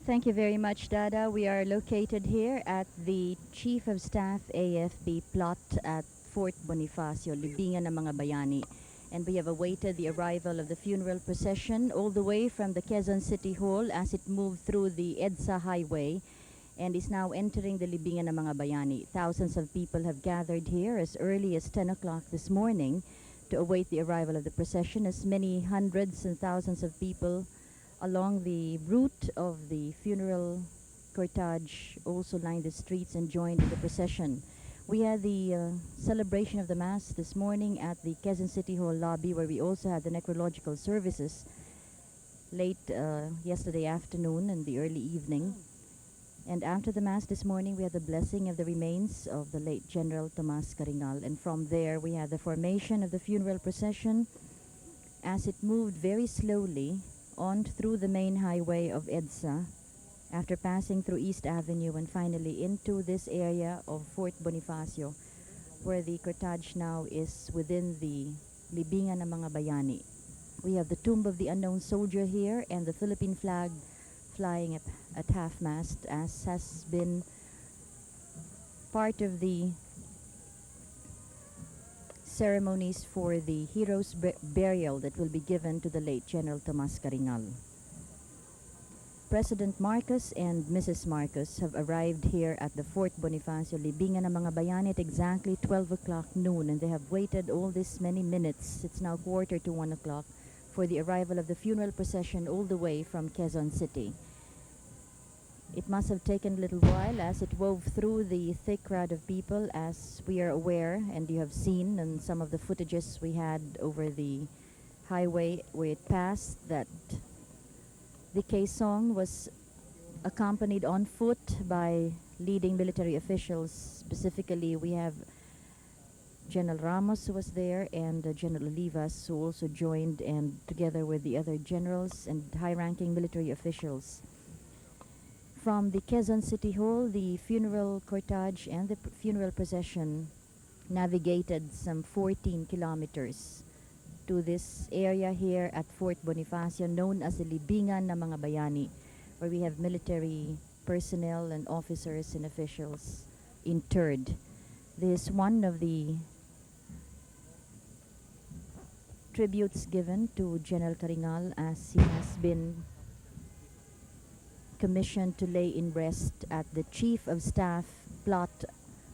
Thank you very much, Dada. We are located here at the Chief of Staff AFP plot at Fort Bonifacio, Libingan ng mga Bayani. And we have awaited the arrival of the funeral procession all the way from the Quezon City Hall as it moved through the EDSA highway and is now entering the Libingan ng mga Bayani. Thousands of people have gathered here as early as 10 o'clock this morning to await the arrival of the procession, as many hundreds and thousands of people along the route of the funeral cortege also lined the streets and joined in the procession. We had the celebration of the Mass this morning at the Quezon City Hall lobby, where we also had the necrological services late yesterday afternoon and the early evening. And after the Mass this morning, we had the blessing of the remains of the late General Tomas Karingal. And from there, we had the formation of the funeral procession as it moved very slowly on through the main highway of EDSA, after passing through East Avenue and finally into this area of Fort Bonifacio, where the cortege now is within the Libingan ng mga Bayani. We have the tomb of the unknown soldier here and the Philippine flag flying at half-mast, as has been part of the ceremonies for the hero's burial that will be given to the late General Tomas Karingal. President Marcos and Mrs. Marcos have arrived here at the Fort Bonifacio, Libingan ng mga Bayani at exactly 12 o'clock noon, and they have waited all this many minutes. It's now 1:45 o'clock for the arrival of the funeral procession all the way from Quezon City. It must have taken a little while as it wove through the thick crowd of people, as we are aware, and you have seen in some of the footages we had over the highway where it passed, that the QUEZON was accompanied on foot by leading military officials. Specifically, we have General Ramos, who was there, and General Olivas, who also joined, and together with the other generals and high-ranking military officials. From the Quezon City Hall, the funeral cortege and the funeral procession navigated some 14 kilometers to this area here at Fort Bonifacio, known as the Libingan ng mga Bayani, where we have military personnel and officers and officials interred. This is one of the tributes given to General Karingal, as he has been commissioned to lay in rest at the Chief of Staff plot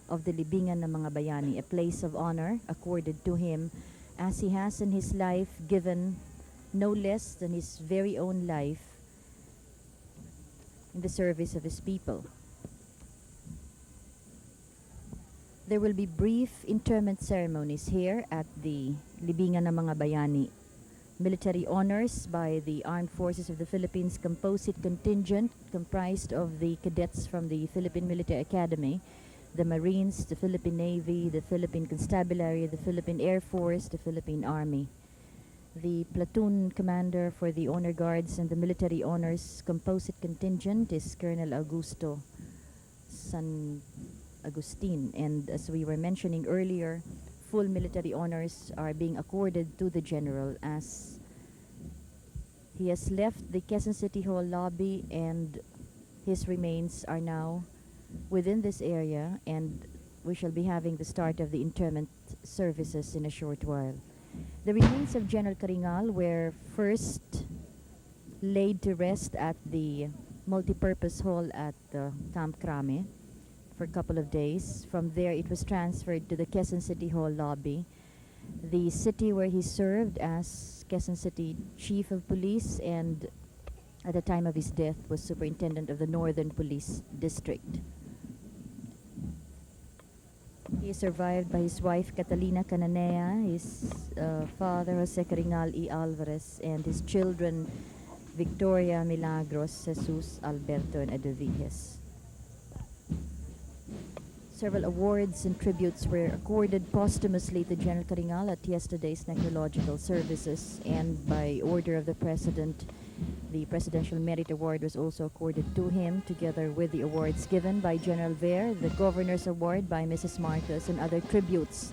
of the Libingan ng mga Bayani, a place of honor accorded to him, as he has in his life given no less than his very own life in the service of his people. There will be brief interment ceremonies here at the Libingan ng mga Bayani. Military honors by the Armed Forces of the Philippines composite contingent comprised of the cadets from the Philippine Military Academy, the Marines, the Philippine Navy, the Philippine Constabulary, the Philippine Air Force, the Philippine Army. The platoon commander for the Honor Guards and the Military Honors composite contingent is Colonel Augusto San Agustin, and as we were mentioning earlier, full military honors are being accorded to the general, as he has left the Quezon City Hall lobby and his remains are now within this area, and we shall be having the start of the interment services in a short while. The remains of General Karingal were first laid to rest at the multipurpose hall at Camp Crame for a couple of days. From there, it was transferred to the Quezon City Hall lobby, the city where he served as Quezon City Chief of Police, and at the time of his death was Superintendent of the Northern Police District. He is survived by his wife Catalina Cananea, his father Jose Karingal E. Alvarez, and his children Victoria, Milagros, Jesus, Alberto, and Adoviges. Several awards and tributes were accorded posthumously to General Karingal at yesterday's necrological services, and by order of the President, the Presidential Merit Award was also accorded to him, together with the awards given by General Ver, the Governor's Award by Mrs. Marcos, and other tributes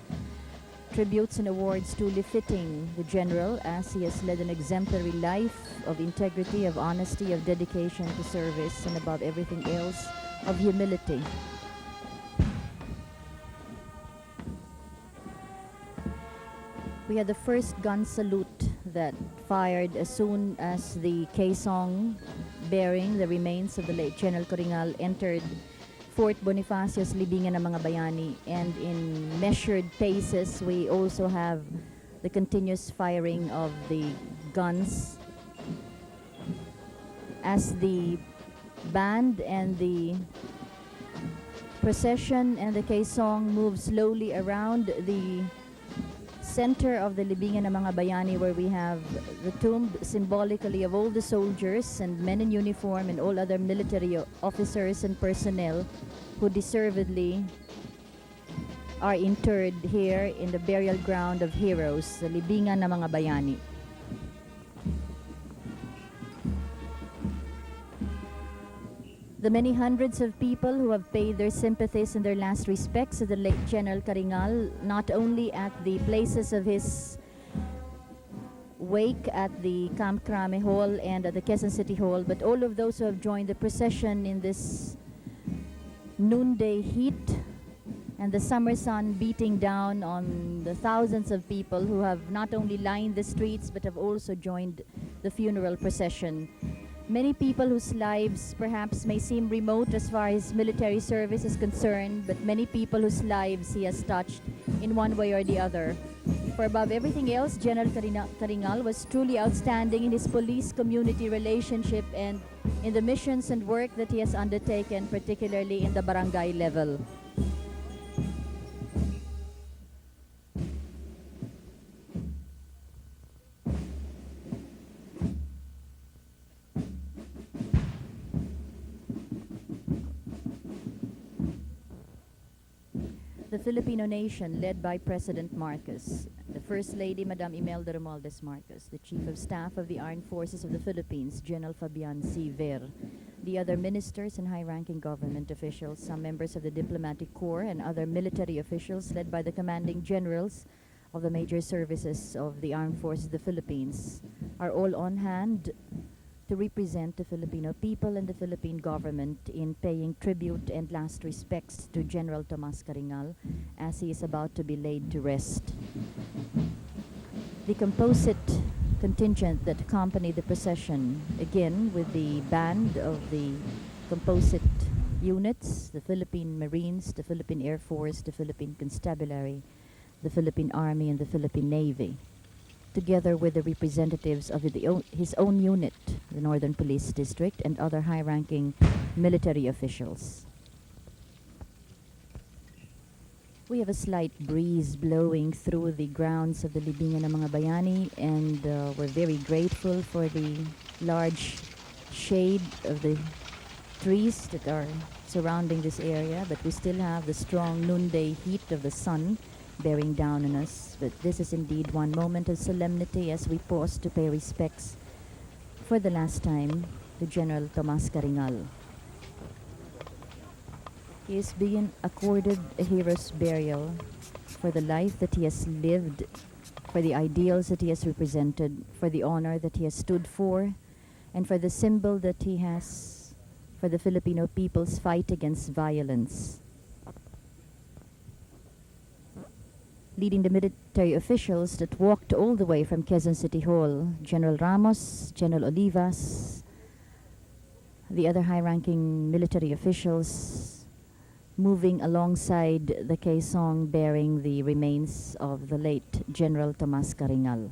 tributes and awards truly fitting the general, as he has led an exemplary life of integrity, of honesty, of dedication to service, and above everything else, of humility. We had the first gun salute that fired as soon as the Quezon bearing the remains of the late General Karingal entered Fort Bonifacio's libingan ng mga bayani, and in measured paces we also have the continuous firing of the guns as the band and the procession and the Quezon move slowly around the center of the libingan ng mga bayani, where we have the tomb symbolically of all the soldiers and men in uniform and all other military officers and personnel who deservedly are interred here in the burial ground of heroes, the libingan ng mga bayani. The many hundreds of people who have paid their sympathies and their last respects to the late General Karingal, not only at the places of his wake at the Camp Crame Hall and at the Quezon City Hall, but all of those who have joined the procession in this noonday heat and the summer sun beating down on the thousands of people who have not only lined the streets but have also joined the funeral procession. Many people whose lives perhaps may seem remote as far as military service is concerned, but many people whose lives he has touched in one way or the other. For above everything else, General Karingal was truly outstanding in his police-community relationship and in the missions and work that he has undertaken, particularly in the barangay level. The Filipino nation, led by President Marcos, the First Lady, Madam Imelda Romualdez Marcos, the Chief of Staff of the Armed Forces of the Philippines, General Fabian C. Ver, the other ministers and high-ranking government officials, some members of the Diplomatic Corps, and other military officials led by the commanding generals of the major services of the Armed Forces of the Philippines, are all on hand to represent the Filipino people and the Philippine government in paying tribute and last respects to General Tomas Karingal as he is about to be laid to rest. The composite contingent that accompanied the procession, again with the band of the composite units, the Philippine Marines, the Philippine Air Force, the Philippine Constabulary, the Philippine Army, and the Philippine Navy, together with the representatives of his own unit, the Northern Police District, and other high-ranking military officials. We have a slight breeze blowing through the grounds of the Libingan ng mga Bayani, and we're very grateful for the large shade of the trees that are surrounding this area, but we still have the strong noonday heat of the sun bearing down on us. But this is indeed one moment of solemnity as we pause to pay respects for the last time to General Tomas Karingal. He is being accorded a hero's burial for the life that he has lived, for the ideals that he has represented, for the honor that he has stood for, and for the symbol that he has for the Filipino people's fight against violence. Leading the military officials that walked all the way from Quezon City Hall, General Ramos, General Olivas, the other high-ranking military officials moving alongside the Quezon bearing the remains of the late General Tomas Karingal.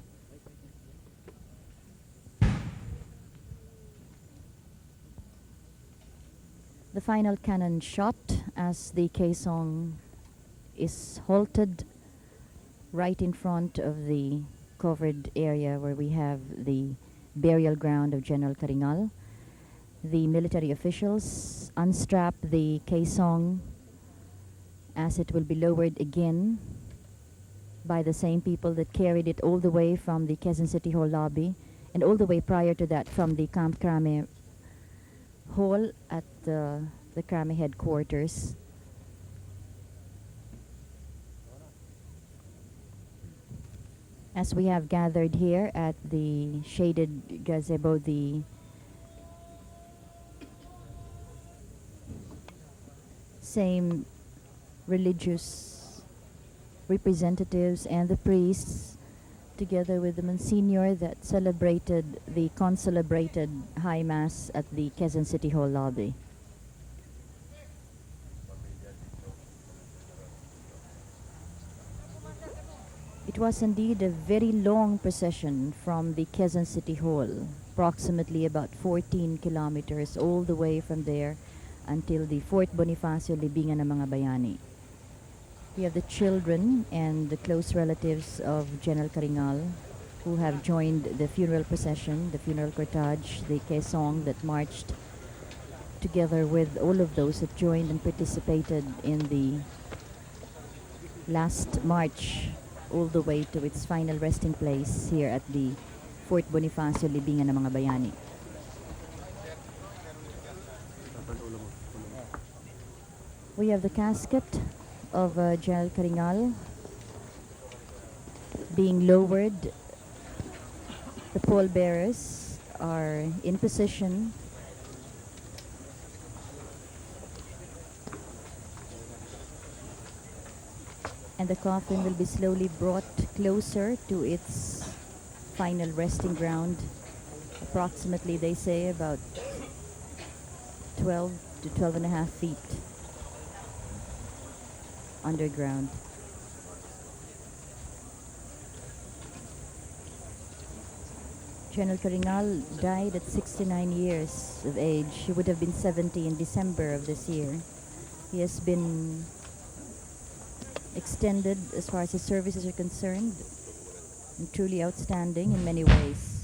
The final cannon shot as the Quezon is halted right in front of the covered area where we have the burial ground of General Karingal. The military officials unstrap the Quezon as it will be lowered again by the same people that carried it all the way from the Quezon City Hall lobby and all the way prior to that from the Camp Crame Hall at the Crame headquarters. As we have gathered here at the shaded gazebo, the same religious representatives and the priests, together with the Monsignor that celebrated the concelebrated High Mass at the Quezon City Hall lobby. It was indeed a very long procession from the Quezon City Hall, approximately about 14 kilometers all the way from there until the Fort Bonifacio Libingan ng mga Bayani. We have the children and the close relatives of General Karingal who have joined the funeral procession, the funeral cortege, the QUEZON that marched together with all of those that joined and participated in the last march all the way to its final resting place here at the Fort Bonifacio Libingan ng mga Bayani. We have the casket of General Karingal being lowered. The pallbearers are in position. And the coffin will be slowly brought closer to its final resting ground. Approximately, they say, about 12 to 12 and a half feet underground. General Karingal died at 69 years of age. He would have been 70 in December of this year. He has been extended as far as his services are concerned, and truly outstanding in many ways.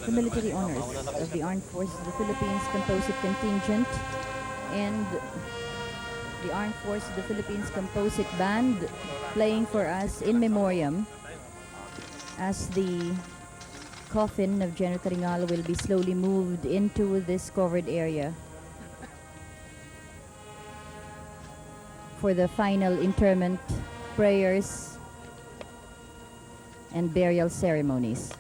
The military honors of the Armed Forces of the Philippines Composite Contingent and the Armed Forces of the Philippines Composite Band playing for us in memoriam as the coffin of General Karingal will be slowly moved into this covered area for the final interment, prayers, and burial ceremonies.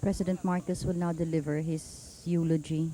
President Marcos will now deliver his eulogy.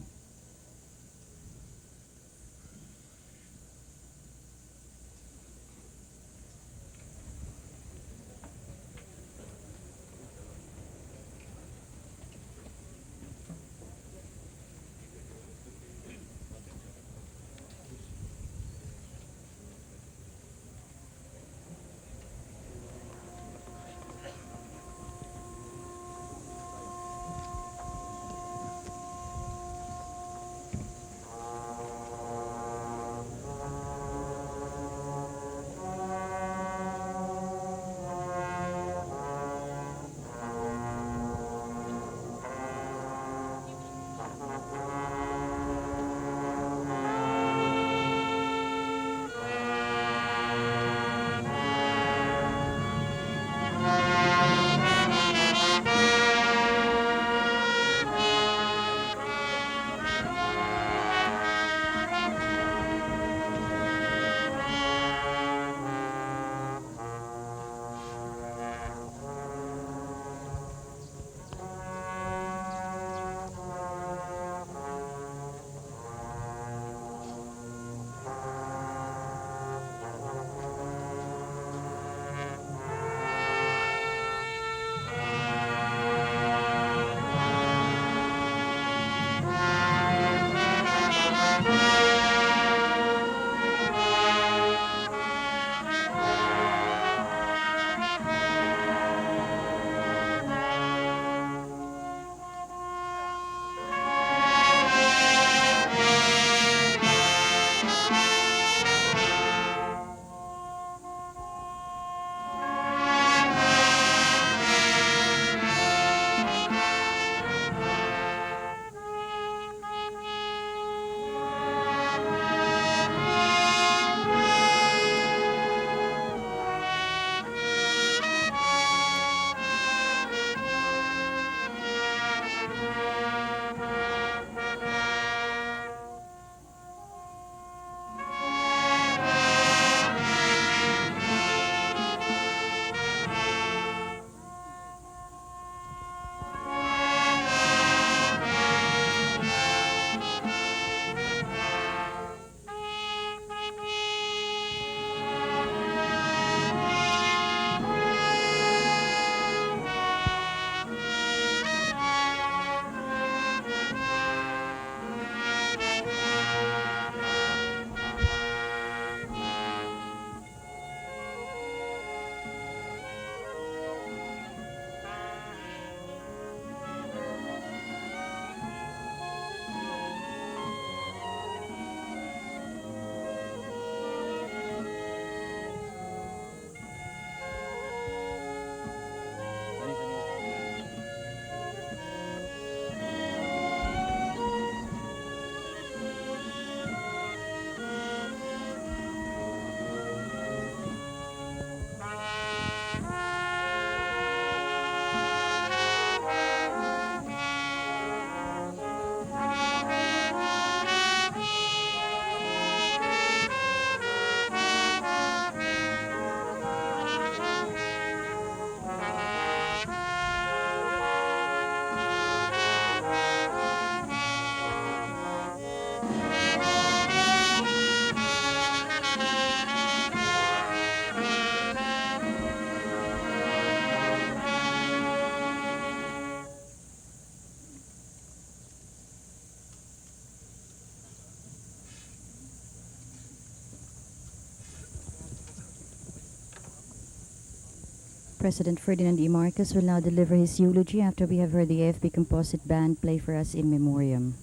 President Ferdinand E. Marcos will now deliver his eulogy after we have heard the AFP Composite Band play for us in memoriam.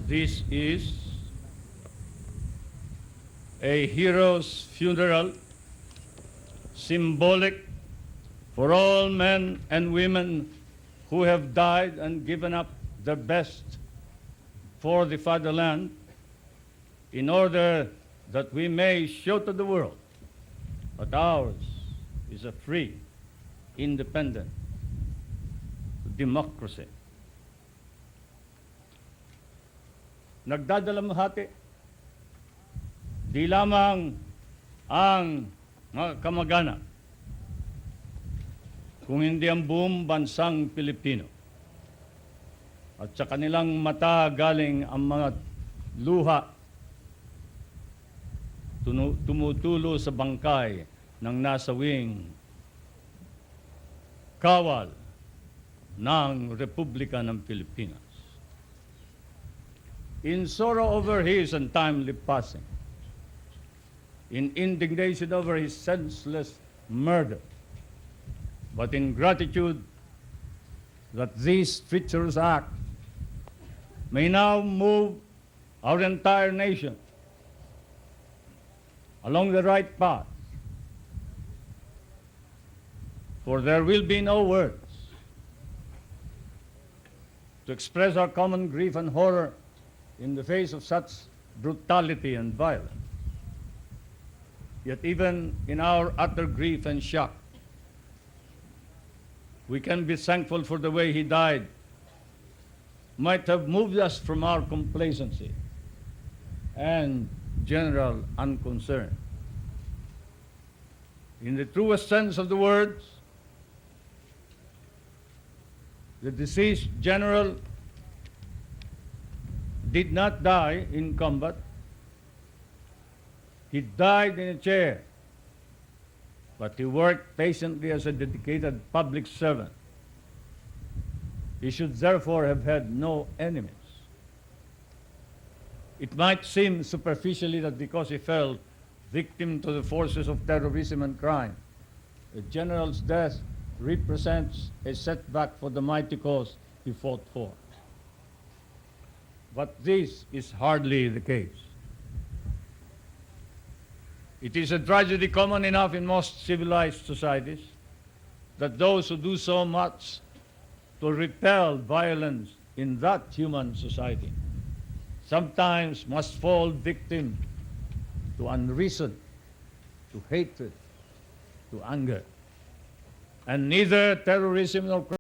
This is a hero's funeral, symbolic for all men and women who have died and given up their best for the fatherland in order that we may show to the world that ours is a free, independent democracy. Nagdadalamhati di lamang ang mga kamag-anak, kung hindi ang buong bansang Pilipino. At sa kanilang mata galing ang mga luha tumutulo sa bangkay ng nasawing kawal ng Republika ng Pilipinas. In sorrow over his untimely passing, in indignation over his senseless murder, but in gratitude that this treacherous act may now move our entire nation along the right path, for there will be no words to express our common grief and horror in the face of such brutality and violence. Yet even in our utter grief and shock, we can be thankful for the way he died. Might have moved us from our complacency and general unconcern. In the truest sense of the words, the deceased general did not die in combat. He died in a chair, but he worked patiently as a dedicated public servant. He should therefore have had no enemies. It might seem superficially that because he fell victim to the forces of terrorism and crime, the general's death represents a setback for the mighty cause he fought for. But this is hardly the case. It is a tragedy common enough in most civilized societies that those who do so much to repel violence in that human society sometimes must fall victim to unreason, to hatred, to anger. And neither terrorism nor